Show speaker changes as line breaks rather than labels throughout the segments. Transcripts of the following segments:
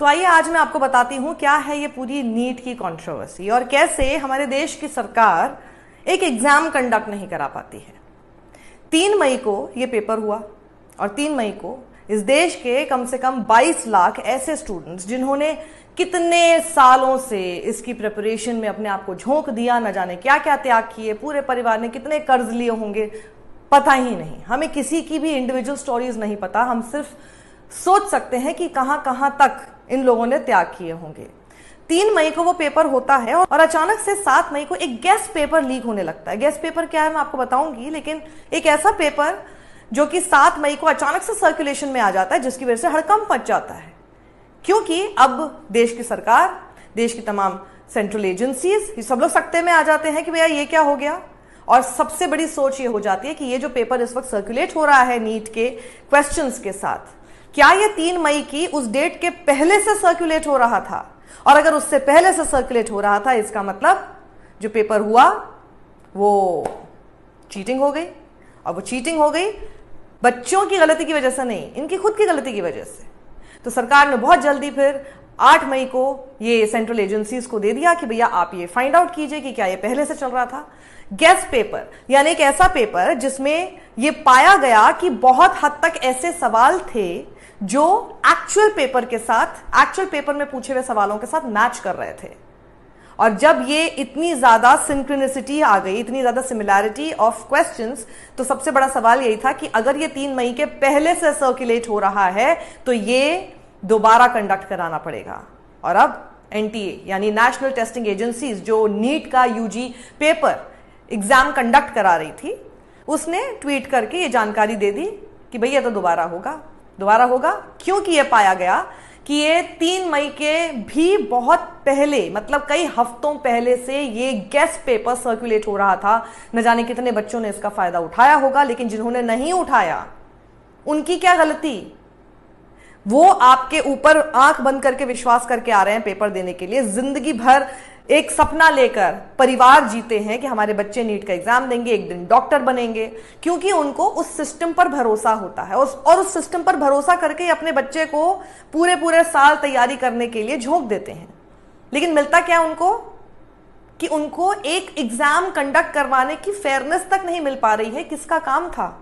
तो आइए आज मैं आपको बताती हूँ क्या है ये पूरी नीट की कंट्रोवर्सी और कैसे हमारे देश की सरकार एक एग्जाम कंडक्ट नहीं करा पाती है। 3 मई को ये पेपर हुआ और 3 मई को इस देश के कम से कम 22 लाख ऐसे स्टूडेंट्स जिन्होंने कितने सालों से इसकी प्रिपरेशन में अपने आप को झोंक दिया, न जाने क्या क्या त्याग किए, पूरे परिवार ने कितने कर्ज लिए होंगे, पता ही नहीं। हमें किसी की भी इंडिविजुअल स्टोरीज नहीं पता, हम सिर्फ सोच सकते हैं कि कहां कहां तक इन लोगों ने त्याग किए होंगे। 3 मई को वो पेपर होता है और अचानक से 7 मई को एक गेस्ट पेपर लीक होने लगता है। गेस्ट पेपर क्या है मैं आपको बताऊंगी, लेकिन एक ऐसा पेपर जो कि 7 मई को अचानक से सर्कुलेशन में आ जाता है, जिसकी वजह से हड़कंप मच जाता है, क्योंकि अब देश की सरकार, देश की तमाम सेंट्रल एजेंसीज, ये सब लोग सख्ते में आ जाते हैं कि भैया ये क्या हो गया। और सबसे बड़ी सोच ये हो जाती है कि ये जो पेपर इस वक्त सर्कुलेट हो रहा है नीट के क्वेश्चंस के साथ, क्या ये 3 मई की उस डेट के पहले से सर्कुलेट हो रहा था? और अगर उससे पहले से सर्कुलेट हो रहा था, इसका मतलब जो पेपर हुआ वो चीटिंग हो गई। और वो चीटिंग हो गई बच्चों की गलती की वजह से नहीं, इनकी खुद की गलती की वजह से। तो सरकार ने बहुत जल्दी फिर 8 मई को ये सेंट्रल एजेंसीज को दे दिया कि भैया आप ये फाइंड आउट कीजिए कि क्या ये पहले से चल रहा था। गेस्ट पेपर यानी एक ऐसा पेपर जिसमें ये पाया गया कि बहुत हद तक ऐसे सवाल थे जो एक्चुअल पेपर के साथ, एक्चुअल पेपर में पूछे हुए सवालों के साथ मैच कर रहे थे। और जब ये इतनी ज्यादा सिंक्रोनिसिटी आ गई, इतनी ज्यादा सिमिलैरिटी ऑफ क्वेश्चंस, तो सबसे बड़ा सवाल यही था कि अगर ये 3 मई के पहले से सर्कुलेट हो रहा है तो ये दोबारा कंडक्ट कराना पड़ेगा। और अब एनटीए यानी नेशनल टेस्टिंग एजेंसीज, जो नीट का यूजी पेपर एग्जाम कंडक्ट करा रही थी, उसने ट्वीट करके ये जानकारी दे दी कि भैया तो दोबारा होगा, क्योंकि ये पाया गया कि ये 3 मई के भी बहुत पहले, मतलब कई हफ्तों पहले से ये गेस्ट पेपर सर्कुलेट हो रहा था। न जाने कितने बच्चों ने इसका फायदा उठाया होगा, लेकिन जिन्होंने नहीं उठाया उनकी क्या गलती? वो आपके ऊपर आंख बंद करके विश्वास करके आ रहे हैं पेपर देने के लिए, जिंदगी भर एक सपना लेकर परिवार जीते हैं कि हमारे बच्चे नीट का एग्जाम देंगे, एक दिन डॉक्टर बनेंगे, क्योंकि उनको उस सिस्टम पर भरोसा होता है। और उस सिस्टम पर भरोसा करके अपने बच्चे को पूरे साल तैयारी करने के लिए झोंक देते हैं। लेकिन मिलता क्या उनको कि उनको एक एग्जाम कंडक्ट करवाने की फेयरनेस तक नहीं मिल पा रही है। किसका काम था?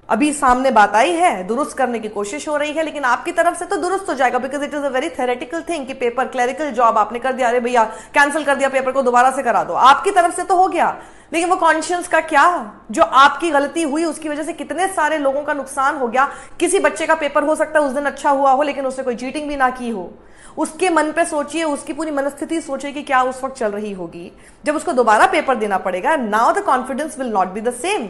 अभी सामने बात आई है, दुरुस्त करने की कोशिश हो रही है, लेकिन आपकी तरफ से तो दुरुस्त हो जाएगा, because it is a very theoretical thing कि पेपर क्लरिकल जॉब आपने कर दिया, अरे भैया कैंसिल कर दिया, पेपर को दोबारा से करा दो, आपकी तरफ से तो हो गया। लेकिन वो कॉन्शियंस का क्या, जो आपकी गलती हुई उसकी वजह से कितने सारे लोगों का नुकसान हो गया। किसी बच्चे का पेपर हो सकता है उस दिन अच्छा हुआ हो, लेकिन उसने कोई चीटिंग भी ना की हो। उसके मन पे सोचिए, उसकी पूरी मनस्थिति सोचिए कि क्या उस वक्त चल रही होगी जब उसको दोबारा पेपर देना पड़ेगा। Now the confidence will not be the same.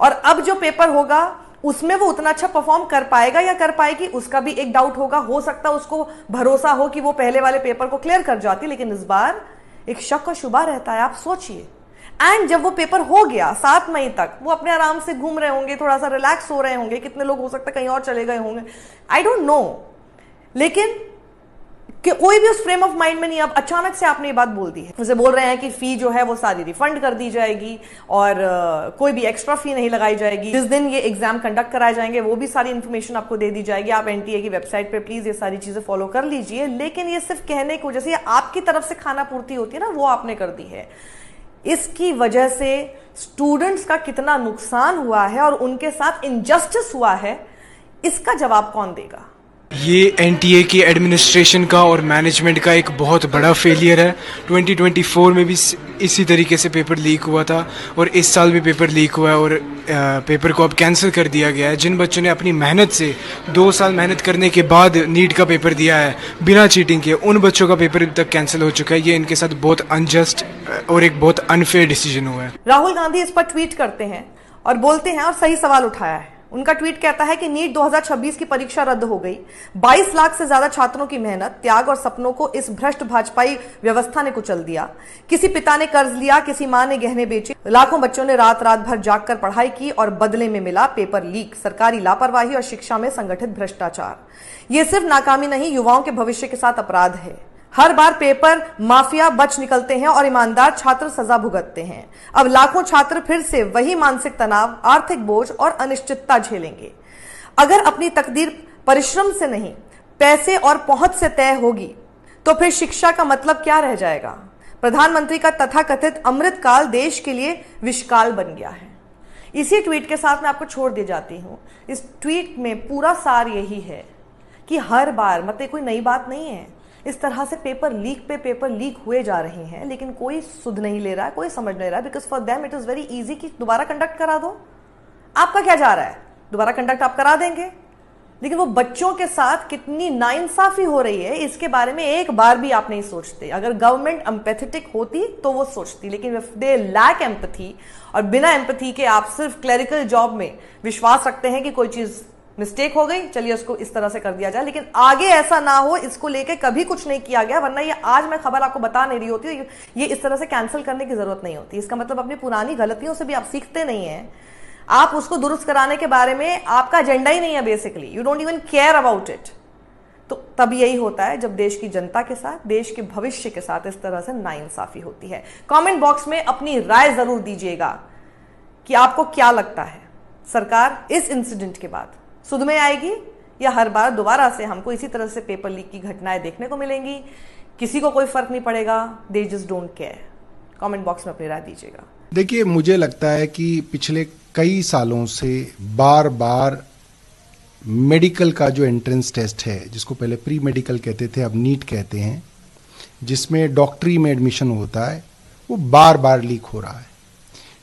और अब जो पेपर होगा उसमें वो उतना अच्छा परफॉर्म कर पाएगा या कर पाएगी, उसका भी एक डाउट होगा। हो सकता है उसको भरोसा हो कि वो पहले वाले पेपर को क्लियर कर जाती, लेकिन इस बार एक शक और शुबा रहता है। आप सोचिए, एंड जब वो पेपर हो गया 7 मई तक, वो अपने आराम से घूम रहे होंगे, थोड़ा सा रिलैक्स हो रहे होंगे, कितने लोग हो सकता है कहीं और चले गए होंगे, आई डोंट नो। लेकिन कि कोई भी उस फ्रेम ऑफ माइंड में नहीं। अब अचानक से आपने ये बात बोल दी है, उसे बोल रहे हैं कि फी जो है वो सारी रिफंड कर दी जाएगी और कोई भी एक्स्ट्रा फी नहीं लगाई जाएगी। जिस दिन ये एग्जाम कंडक्ट कराए जाएंगे वो भी सारी इंफॉर्मेशन आपको दे दी जाएगी। आप एनटीए की वेबसाइट पे प्लीज ये सारी चीजें फॉलो कर लीजिए। लेकिन ये सिर्फ कहने की वजह से, आपकी तरफ से खाना पूर्ति होती है ना, वो आपने कर दी है। इसकी वजह से स्टूडेंट्स का कितना नुकसान हुआ है और उनके साथ इनजस्टिस हुआ है, इसका जवाब कौन देगा?
ये एनटीए की एडमिनिस्ट्रेशन का और मैनेजमेंट का एक बहुत बड़ा फेलियर है। 2024 में भी इसी तरीके से पेपर लीक हुआ था और इस साल भी पेपर लीक हुआ है और पेपर को अब कैंसिल कर दिया गया है। जिन बच्चों ने अपनी मेहनत से 2 साल मेहनत करने के बाद नीट का पेपर दिया है बिना चीटिंग के, उन बच्चों का पेपर अभी तक कैंसिल हो चुका है। ये इनके साथ बहुत अनजस्ट और एक बहुत अनफेयर डिसीजन हुआ है।
राहुल गांधी इस पर ट्वीट करते हैं और बोलते हैं, और सही सवाल उठाया है। उनका ट्वीट कहता है कि नीट 2026 की परीक्षा रद्द हो गई। 22 लाख से ज्यादा छात्रों की मेहनत, त्याग और सपनों को इस भ्रष्ट भाजपाई व्यवस्था ने कुचल दिया। किसी पिता ने कर्ज लिया, किसी मां ने गहने बेचे, लाखों बच्चों ने रात रात भर जागकर पढ़ाई की और बदले में मिला पेपर लीक, सरकारी लापरवाही और शिक्षा में संगठित भ्रष्टाचार। ये सिर्फ नाकामी नहीं, युवाओं के भविष्य के साथ अपराध है। हर बार पेपर माफिया बच निकलते हैं और ईमानदार छात्र सजा भुगतते हैं। अब लाखों छात्र फिर से वही मानसिक तनाव, आर्थिक बोझ और अनिश्चितता झेलेंगे। अगर अपनी तकदीर परिश्रम से नहीं पैसे और पहुंच से तय होगी तो फिर शिक्षा का मतलब क्या रह जाएगा? प्रधानमंत्री का तथाकथित अमृतकाल देश के लिए विषकाल बन गया है। इसी ट्वीट के साथ मैं आपको छोड़ दे जाती हूं। इस ट्वीट में पूरा सार यही है कि हर बार, मतलब कोई नई बात नहीं है, इस तरह से पेपर लीक पे पेपर लीक हुए जा रहे हैं, लेकिन कोई सुध नहीं ले रहा है, कोई समझ नहीं रहा है, because for them it is very easy कि दोबारा कंडक्ट करा दो। आपका क्या जा रहा है? दोबारा कंडक्ट आप करा देंगे, लेकिन वो बच्चों के साथ कितनी नाइंसाफी हो रही है इसके बारे में एक बार भी आप नहीं सोचते। अगर गवर्नमेंट एम्पैथेटिक होती तो वो सोचती, लेकिन इफ दे लैक एम्पैथी और बिना एम्पैथी के आप सिर्फ क्लरिकल जॉब में विश्वास रखते हैं कि कोई चीज मिस्टेक हो गई, चलिए उसको इस तरह से कर दिया जाए, लेकिन आगे ऐसा ना हो इसको लेके कभी कुछ नहीं किया गया, वरना ये आज मैं खबर आपको बता नहीं रही होती, ये इस तरह से कैंसिल करने की जरूरत नहीं होती। इसका मतलब अपनी पुरानी गलतियों से भी आप सीखते नहीं है, आप उसको दुरुस्त कराने के बारे में आपका एजेंडा ही नहीं है, basically you don't even care about it. तो तब यही होता है जब देश की जनता के साथ, देश के भविष्य के साथ इस तरह से नाइंसाफी होती है। कमेंट बॉक्स में अपनी राय जरूर दीजिएगा कि आपको क्या लगता है, सरकार इस इंसिडेंट के बाद सुध में आएगी या हर बार दोबारा से हमको इसी तरह से पेपर लीक की घटनाएं देखने को मिलेंगी? किसी को कोई फर्क नहीं पड़ेगा, they just don't care. Comment box में अपनी राय दीजिएगा।
देखिए, मुझे लगता है कि पिछले कई सालों से बार बार मेडिकल का जो एंट्रेंस टेस्ट है, जिसको पहले प्री मेडिकल कहते थे, अब नीट कहते हैं, जिसमें डॉक्टरी में एडमिशन होता है, वो बार बार लीक हो रहा है।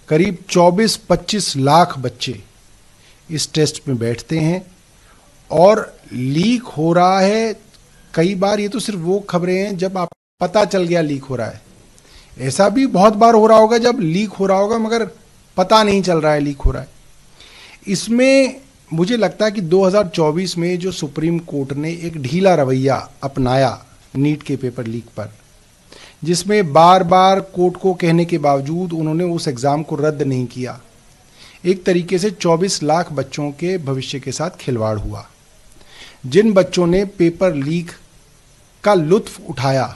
करीब 24-25 लाख बच्चे इस टेस्ट में बैठते हैं और लीक हो रहा है। कई बार ये तो सिर्फ वो खबरें हैं जब आप पता चल गया लीक हो रहा है, ऐसा भी बहुत बार हो रहा होगा जब लीक हो रहा होगा मगर पता नहीं चल रहा है लीक हो रहा है। इसमें मुझे लगता है कि 2024 में जो सुप्रीम कोर्ट ने एक ढीला रवैया अपनाया नीट के पेपर लीक पर, जिसमें बार बार कोर्ट को कहने के बावजूद उन्होंने उस एग्ज़ाम को रद्द नहीं किया, एक तरीके से 24 लाख बच्चों के भविष्य के साथ खिलवाड़ हुआ। जिन बच्चों ने पेपर लीक का लुत्फ उठाया,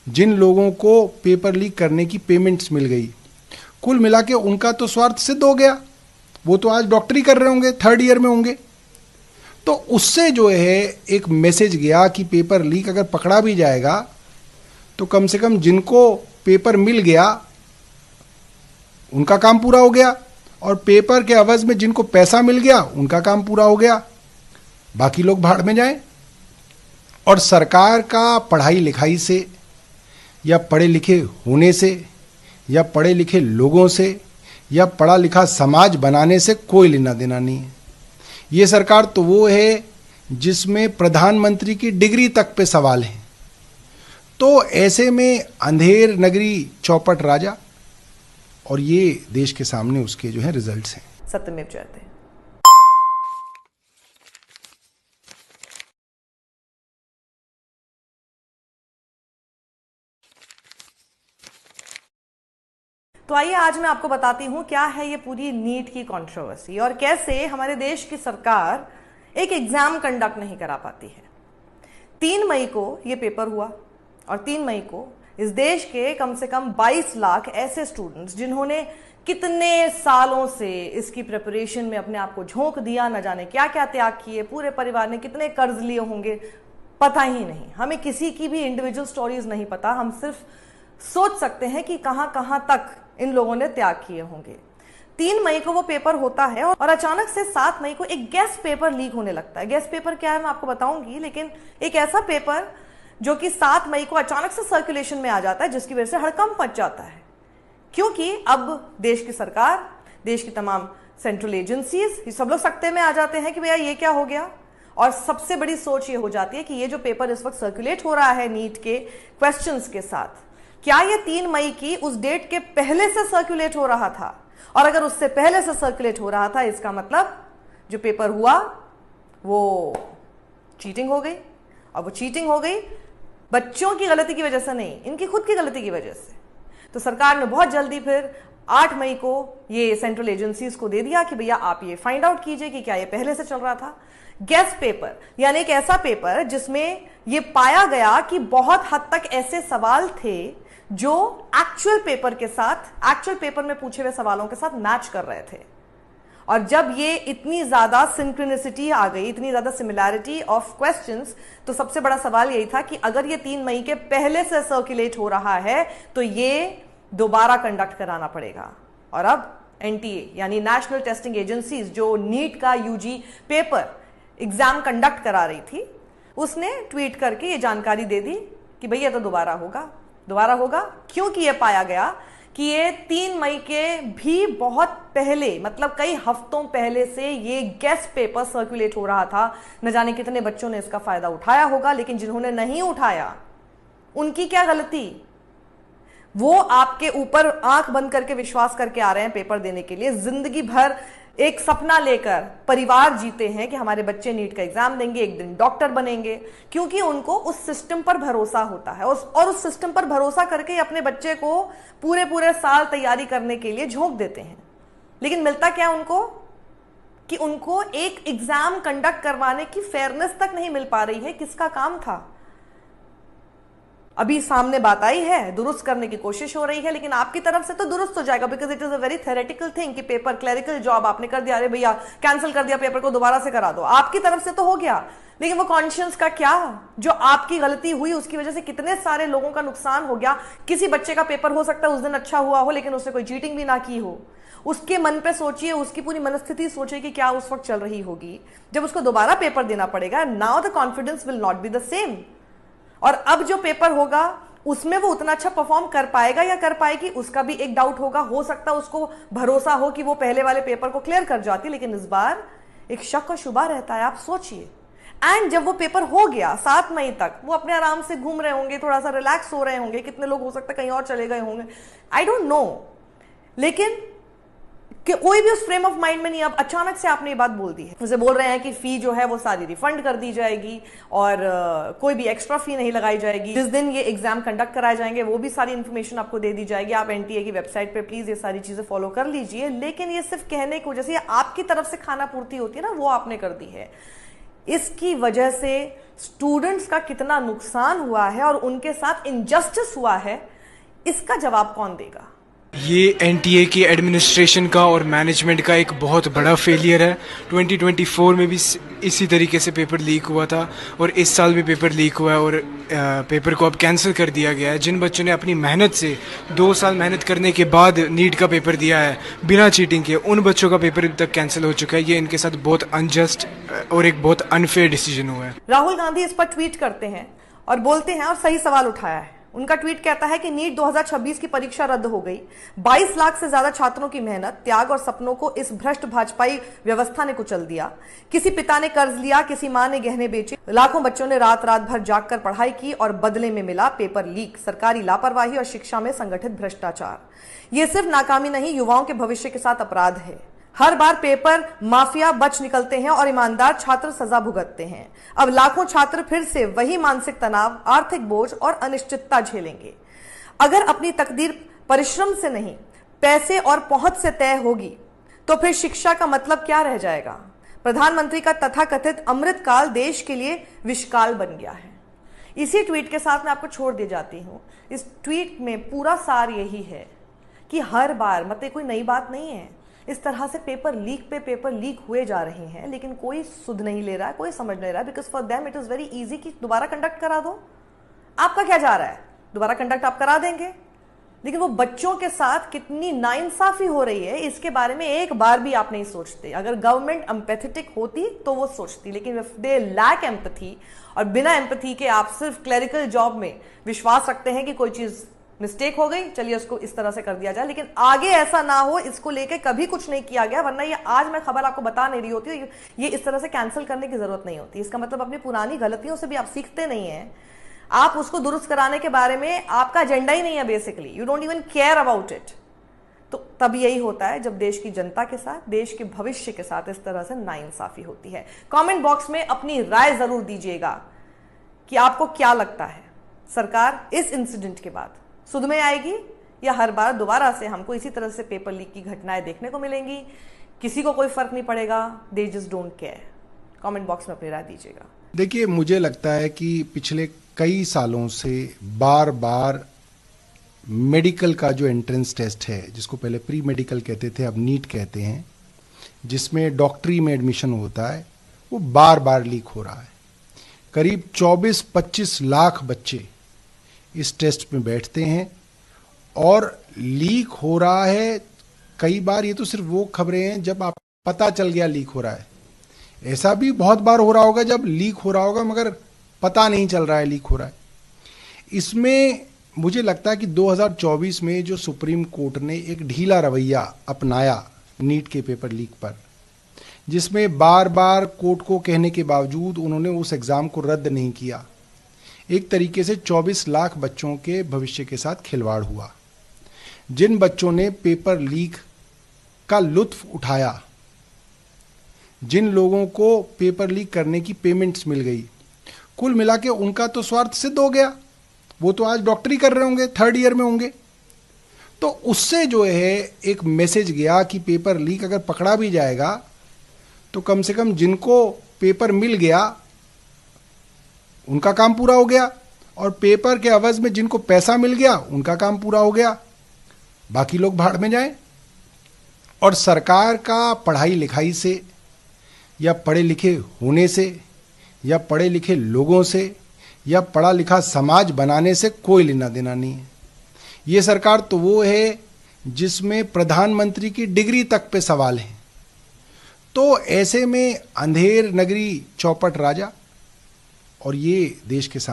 जिन लोगों को पेपर लीक करने की पेमेंट्स मिल गई, कुल मिला के उनका तो स्वार्थ सिद्ध हो गया। वो तो आज डॉक्टरी कर रहे होंगे, 3rd ईयर में होंगे। तो उससे जो है एक मैसेज गया कि पेपर लीक अगर पकड़ा भी जाएगा तो कम से कम जिनको पेपर मिल गया उनका काम पूरा हो गया, और पेपर के अवज में जिनको पैसा मिल गया उनका काम पूरा हो गया, बाकी लोग भाड़ में जाएं। और सरकार का पढ़ाई लिखाई से या पढ़े लिखे होने से या पढ़े लिखे लोगों से या पढ़ा लिखा समाज बनाने से कोई लेना देना नहीं है। ये सरकार तो वो है जिसमें प्रधानमंत्री की डिग्री तक पे सवाल है। तो ऐसे में अंधेर नगरी चौपट राजा, और ये देश के सामने उसके जो है रिजल्ट्स हैं।
सत्यमेव जयते। तो आइए आज मैं आपको बताती हूं क्या है ये पूरी नीट की कंट्रोवर्सी और कैसे हमारे देश की सरकार एक एग्जाम कंडक्ट नहीं करा पाती है। 3 मई को ये पेपर हुआ और 3 मई को इस देश के कम से कम 22 लाख ऐसे स्टूडेंट्स जिन्होंने कितने सालों से इसकी प्रिपरेशन में अपने आप को झोंक दिया, न जाने क्या क्या त्याग किए, पूरे परिवार ने कितने कर्ज लिए होंगे, पता ही नहीं। हमें किसी की भी इंडिविजुअल स्टोरीज नहीं पता, हम सिर्फ सोच सकते हैं कि कहां कहां तक इन लोगों ने त्याग किए होंगे। 3 मई को वो पेपर होता है और अचानक से 7 मई को एक गेस्ट पेपर लीक होने लगता है। गेस्ट पेपर क्या है मैं आपको बताऊंगी, लेकिन एक ऐसा पेपर जो कि 7 मई को अचानक से सर्कुलेशन में आ जाता है, जिसकी वजह से हड़कंप मच जाता है, क्योंकि अब देश की सरकार, देश की तमाम सेंट्रल एजेंसीज, ये सब लोग सख्ते में आ जाते हैं कि भैया ये क्या हो गया। और सबसे बड़ी सोच ये हो जाती है कि ये जो पेपर इस वक्त सर्कुलेट हो रहा है नीट के क्वेश्चंस के साथ, क्या ये 3 मई की उस डेट के पहले से सर्कुलेट हो रहा था? और अगर उससे पहले से सर्कुलेट हो रहा था, इसका मतलब जो पेपर हुआ वो चीटिंग हो गई। और वो चीटिंग हो गई बच्चों की गलती की वजह से नहीं, इनकी खुद की गलती की वजह से। तो सरकार ने बहुत जल्दी फिर 8 मई को ये सेंट्रल एजेंसीज को दे दिया कि भैया आप ये फाइंड आउट कीजिए कि क्या ये पहले से चल रहा था। गेस्ट पेपर यानी एक ऐसा पेपर जिसमें ये पाया गया कि बहुत हद तक ऐसे सवाल थे जो एक्चुअल पेपर के साथ, एक्चुअल पेपर में पूछे हुए सवालों के साथ मैच कर रहे थे। और जब ये इतनी ज्यादा सिंक्रोनिसिटी आ गई, इतनी ज्यादा सिमिलैरिटी ऑफ क्वेश्चंस, तो सबसे बड़ा सवाल यही था कि अगर ये 3 मई के पहले से सर्कुलेट हो रहा है तो ये दोबारा कंडक्ट कराना पड़ेगा। और अब एनटीए यानी नेशनल टेस्टिंग एजेंसीज, जो नीट का यूजी पेपर एग्जाम कंडक्ट करा रही थी, उसने ट्वीट करके ये जानकारी दे दी कि भैया तो दोबारा होगा। क्योंकि ये पाया गया कि ये 3 मई के भी बहुत पहले, मतलब कई हफ्तों पहले से ये गेस्ट पेपर सर्कुलेट हो रहा था। न जाने कितने बच्चों ने इसका फायदा उठाया होगा, लेकिन जिन्होंने नहीं उठाया उनकी क्या गलती? वो आपके ऊपर आंख बंद करके विश्वास करके आ रहे हैं पेपर देने के लिए, जिंदगी भर एक सपना लेकर परिवार जीते हैं कि हमारे बच्चे नीट का एग्जाम देंगे, एक दिन डॉक्टर बनेंगे, क्योंकि उनको उस सिस्टम पर भरोसा होता है। और उस सिस्टम पर भरोसा करके अपने बच्चे को पूरे साल तैयारी करने के लिए झोंक देते हैं। लेकिन मिलता क्या उनको कि उनको एक एग्जाम कंडक्ट करवाने की फेयरनेस तक नहीं मिल पा रही है। किसका काम था? अभी सामने बात आई है, दुरुस्त करने की कोशिश हो रही है, लेकिन आपकी तरफ से तो दुरुस्त हो जाएगा, because it is a very theoretical thing कि पेपर क्लरिकल जॉब आपने कर दिया, अरे भैया कैंसिल कर दिया, पेपर को दोबारा से करा दो। आपकी तरफ से तो हो गया, लेकिन वो कॉन्शियंस का क्या? जो आपकी गलती हुई उसकी वजह से कितने सारे लोगों का नुकसान हो गया। किसी बच्चे का पेपर हो सकता है उस दिन अच्छा हुआ हो, लेकिन उसने कोई चीटिंग भी ना की हो। उसके मन पे सोचिए, उसकी पूरी मनस्थिति सोचिए कि क्या उस वक्त चल रही होगी जब उसको दोबारा पेपर देना पड़ेगा। Now the confidence will not be the same. और अब जो पेपर होगा उसमें वो उतना अच्छा परफॉर्म कर पाएगा या कर पाएगी, उसका भी एक डाउट होगा। हो सकता है उसको भरोसा हो कि वो पहले वाले पेपर को क्लियर कर जाती, लेकिन इस बार एक शक और शुबा रहता है। आप सोचिए, एंड जब वो पेपर हो गया 7 मई तक, वो अपने आराम से घूम रहे होंगे, थोड़ा सा रिलैक्स हो रहे होंगे। कितने लोग हो सकता है कहीं और चले गए होंगे, आई डोंट नो, लेकिन कि कोई भी उस फ्रेम ऑफ माइंड में नहीं। अब अचानक से आपने ये बात बोल दी है, उसे बोल रहे हैं कि फी जो है वो सारी रिफंड कर दी जाएगी और कोई भी एक्स्ट्रा फी नहीं लगाई जाएगी। जिस दिन ये एग्जाम कंडक्ट कराए जाएंगे वो भी सारी इंफॉर्मेशन आपको दे दी जाएगी। आप एनटीए की वेबसाइट पे प्लीज ये सारी चीजें फॉलो कर लीजिए। लेकिन ये सिर्फ कहने की वजह से, आपकी तरफ से खाना पूर्ति होती है ना, वो आपने कर दी है। इसकी वजह से स्टूडेंट्स का कितना नुकसान हुआ है और उनके साथ इनजस्टिस हुआ है, इसका जवाब कौन देगा?
ये एनटीए की एडमिनिस्ट्रेशन का और मैनेजमेंट का एक बहुत बड़ा फेलियर है। 2024 में भी इसी तरीके से पेपर लीक हुआ था और इस साल भी पेपर लीक हुआ है और पेपर को अब कैंसिल कर दिया गया है। जिन बच्चों ने अपनी मेहनत से 2 साल मेहनत करने के बाद नीट का पेपर दिया है बिना चीटिंग के, उन बच्चों का पेपर अभी तक कैंसिल हो चुका है। ये इनके साथ बहुत अनजस्ट और एक बहुत अनफेयर डिसीजन हुआ है।
राहुल गांधी इस पर ट्वीट करते हैं और बोलते हैं, और सही सवाल उठाया है। उनका ट्वीट कहता है कि नीट 2026 की परीक्षा रद्द हो गई। 22 लाख से ज्यादा छात्रों की मेहनत, त्याग और सपनों को इस भ्रष्ट भाजपाई व्यवस्था ने कुचल दिया। किसी पिता ने कर्ज लिया, किसी मां ने गहने बेचे, लाखों बच्चों ने रात रात भर जागकर पढ़ाई की और बदले में मिला पेपर लीक, सरकारी लापरवाही और शिक्षा में संगठित भ्रष्टाचार। ये सिर्फ नाकामी नहीं, युवाओं के भविष्य के साथ अपराध है। हर बार पेपर माफिया बच निकलते हैं और ईमानदार छात्र सजा भुगतते हैं। अब लाखों छात्र फिर से वही मानसिक तनाव, आर्थिक बोझ और अनिश्चितता झेलेंगे। अगर अपनी तकदीर परिश्रम से नहीं, पैसे और पहुंच से तय होगी, तो फिर शिक्षा का मतलब क्या रह जाएगा? प्रधानमंत्री का तथाकथित अमृतकाल देश के लिए विषकाल बन गया है। इसी ट्वीट के साथ मैं आपको छोड़ दे जाती हूं। इस ट्वीट में पूरा सार यही है कि हर बार, मतलब कोई नई बात नहीं है, इस तरह से पेपर लीक पे पेपर लीक हुए जा रहे हैं, लेकिन कोई सुध नहीं ले रहा है, कोई समझ नहीं रहा है, because for them it is very easy कि दोबारा कंडक्ट करा दो। आपका क्या जा रहा है? दोबारा कंडक्ट आप करा देंगे, लेकिन वो बच्चों के साथ कितनी नाइंसाफी हो रही है इसके बारे में एक बार भी आप नहीं सोचते। अगर गवर्नमेंट एम्पैथेटिक होती तो वो सोचती, लेकिन इफ दे लैक एम्पैथी और बिना एम्पैथी के आप सिर्फ क्लरिकल जॉब में विश्वास रखते हैं कि कोई चीज मिस्टेक हो गई, चलिए उसको इस तरह से कर दिया जाए, लेकिन आगे ऐसा ना हो, इसको लेके कभी कुछ नहीं किया गया, वरना ये आज मैं खबर आपको बता नहीं रही होती, ये इस तरह से कैंसिल करने की जरूरत नहीं होती। इसका मतलब अपनी पुरानी गलतियों से भी आप सीखते नहीं हैं, आप उसको दुरुस्त कराने के बारे में आपका एजेंडा ही नहीं है, basically you don't even care about it. तो तब यही होता है जब देश की जनता के साथ, देश के भविष्य के साथ इस तरह से नाइंसाफी होती है। कमेंट बॉक्स में अपनी राय जरूर दीजिएगा कि आपको क्या लगता है, सरकार इस इंसिडेंट के बाद सुध में आएगी या हर बार दोबारा से हमको इसी तरह से पेपर लीक की घटनाएं देखने को मिलेंगी? किसी को कोई फर्क नहीं पड़ेगा, they just don't care. Comment box में अपनी राय दीजिएगा।
देखिए, मुझे लगता है कि पिछले कई सालों से बार बार मेडिकल का जो एंट्रेंस टेस्ट है, जिसको पहले प्री मेडिकल कहते थे, अब नीट कहते हैं, जिसमें डॉक्टरी में एडमिशन होता है, वो बार बार लीक हो रहा है। करीब 24-25 लाख बच्चे इस टेस्ट में बैठते हैं और लीक हो रहा है। कई बार ये तो सिर्फ वो खबरें हैं जब आप पता चल गया लीक हो रहा है, ऐसा भी बहुत बार हो रहा होगा जब लीक हो रहा होगा मगर पता नहीं चल रहा है लीक हो रहा है। इसमें मुझे लगता है कि 2024 में जो सुप्रीम कोर्ट ने एक ढीला रवैया अपनाया नीट के पेपर लीक पर, जिसमें बार बार कोर्ट को कहने के बावजूद उन्होंने उस एग्ज़ाम को रद्द नहीं किया, एक तरीके से 24 लाख बच्चों के भविष्य के साथ खिलवाड़ हुआ। जिन बच्चों ने पेपर लीक का लुत्फ उठाया, जिन लोगों को पेपर लीक करने की पेमेंट्स मिल गई, कुल मिला के उनका तो स्वार्थ सिद्ध हो गया। वो तो आज डॉक्टरी कर रहे होंगे, 3rd ईयर में होंगे। तो उससे जो है एक मैसेज गया कि पेपर लीक अगर पकड़ा भी जाएगा तो कम से कम जिनको पेपर मिल गया उनका काम पूरा हो गया, और पेपर के अवज में जिनको पैसा मिल गया उनका काम पूरा हो गया, बाकी लोग भाड़ में जाएं। और सरकार का पढ़ाई लिखाई से या पढ़े लिखे होने से या पढ़े लिखे लोगों से या पढ़ा लिखा समाज बनाने से कोई लेना देना नहीं है। ये सरकार तो वो है जिसमें प्रधानमंत्री की डिग्री तक पे सवाल है। तो ऐसे में अंधेर नगरी चौपट राजा, और ये देश के साथ